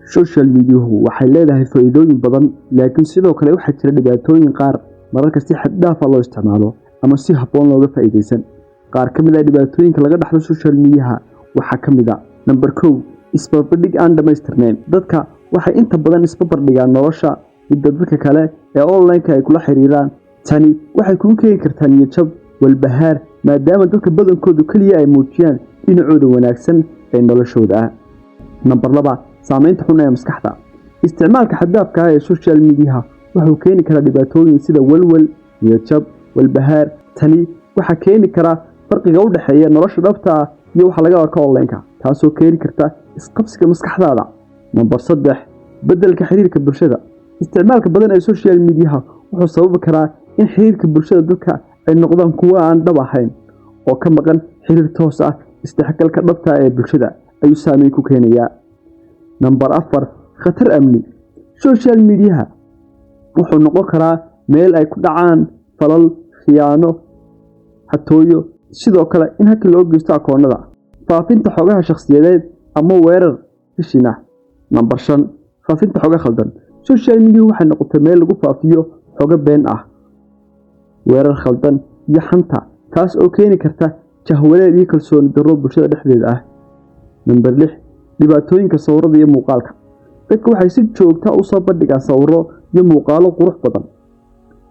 social media waxay leedahay faa'iidooyin badan laakiin sidoo kale waxaa jira dhibaatooyin qaar mararka si xad dhaaf ah loo isticmaalo ama si habboon looga faa'iideysan. qaar ka mid ah dhibaatooyinka laga dhaxlo social media waxaa ka mid ah number 1 isbarbardhig aan dhamaystirnayn. dadka waxay inta badan isbarbardhigaan nolosha dadka kale ee online-ka ay kula xiriiraan. tani waxay ku keeni kartaa niyad jab walbahaar maadaama dadka badankoodu kaliya ay muujiyaan dhinacooda wanaagsan ee noloshooda ah. number 2 saameynta xun ee maskaxda. isticmaalka xad dhaafka ah ee social media wuxuu keeni karaa dhibaatooyin sida walwal, niyad jab, walbahaar. tani waxa keeni kara farqiga u dhaxeeya nolosha dhabta ah iyo waxa laga arko online-ka taasoo keeni karta isqabsiga maskaxdaada. number 3 beddelka xiriirka bulshada. isticmaalka badan ee social media wuxuu sababi karaa in xiriirka bulshada dadka ay noqdaan kuwo aan dhab ahayn oo ka maqan xiriir toos ah. isdhexgalka dhabta ah ee bulshada ayuu saameyn ku keenayaa. number 4 khatar amni. social media wuxuu noqon karaa meel ay ku dhacaan falal khiyaano, xatooyo, sidoo kale in hackii loo geysto akoonnada, faafinta xogaha shakhsiyadeed ama weerar phishing ah. number 5 faafinta xogaha khaldan. social media waxay noqotay meel lagu faafiyo xogo been ah, weerar khaldan iyo xanta taas oo keeni karta jahwareer iyo kalsooni darro bulshada dhexdeeda ah. number 6 dhibaatooyinka sawirada iyo muuqaalka. dadku waxay si joogto ah u soo bandhigaan sawirro iyo muuqaalo qurux badan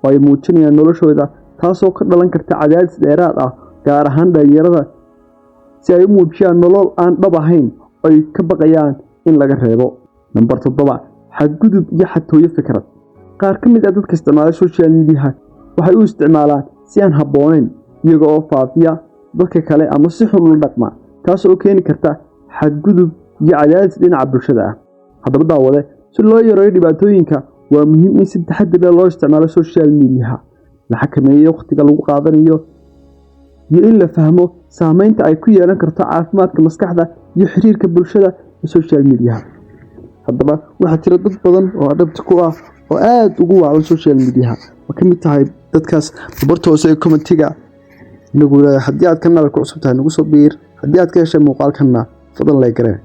oo ay muujinayaan noloshooda taasoo ka dhalan karta cadaadis dheeraad ah gaar ahaan dhalinyarada si ay u muujiyaan nolol aan dhab ahayn oo ay ka baqayaan in laga reebo. number 7 xadgudub iyo xatooyo fikrad. qaar ka mid ah dadka isticmaala social media waxay u isticmaalaan si aan habboonayn iyaga oo faafiya dadka kale ama si xun u dhaqma taasoo keeni karta xadgudub iyo cadaadis dhinaca bulshada ah. haddaba daawade si loo yareeyo dhibaatooyinka waa muhiim in si taxaddar leh loo isticmaalo social media, la xakameeyo waqtiga lagu qaadanayo iyo in la fahmo saameynta ay ku yeelan karto caafimaadka maskaxda iyo xiriirka bulshada ee social media. haddaba waxaa jira dad badan oo adabta ku ah oo aad ugu wacdo social media oo ka mid tahay dadkaas barta hoose ee commentiga nagu leeyahay. haddii aad kanaalka cusub tahay nagu soo biir, haddii aad ka heshay muuqaalkana fadlan like garee.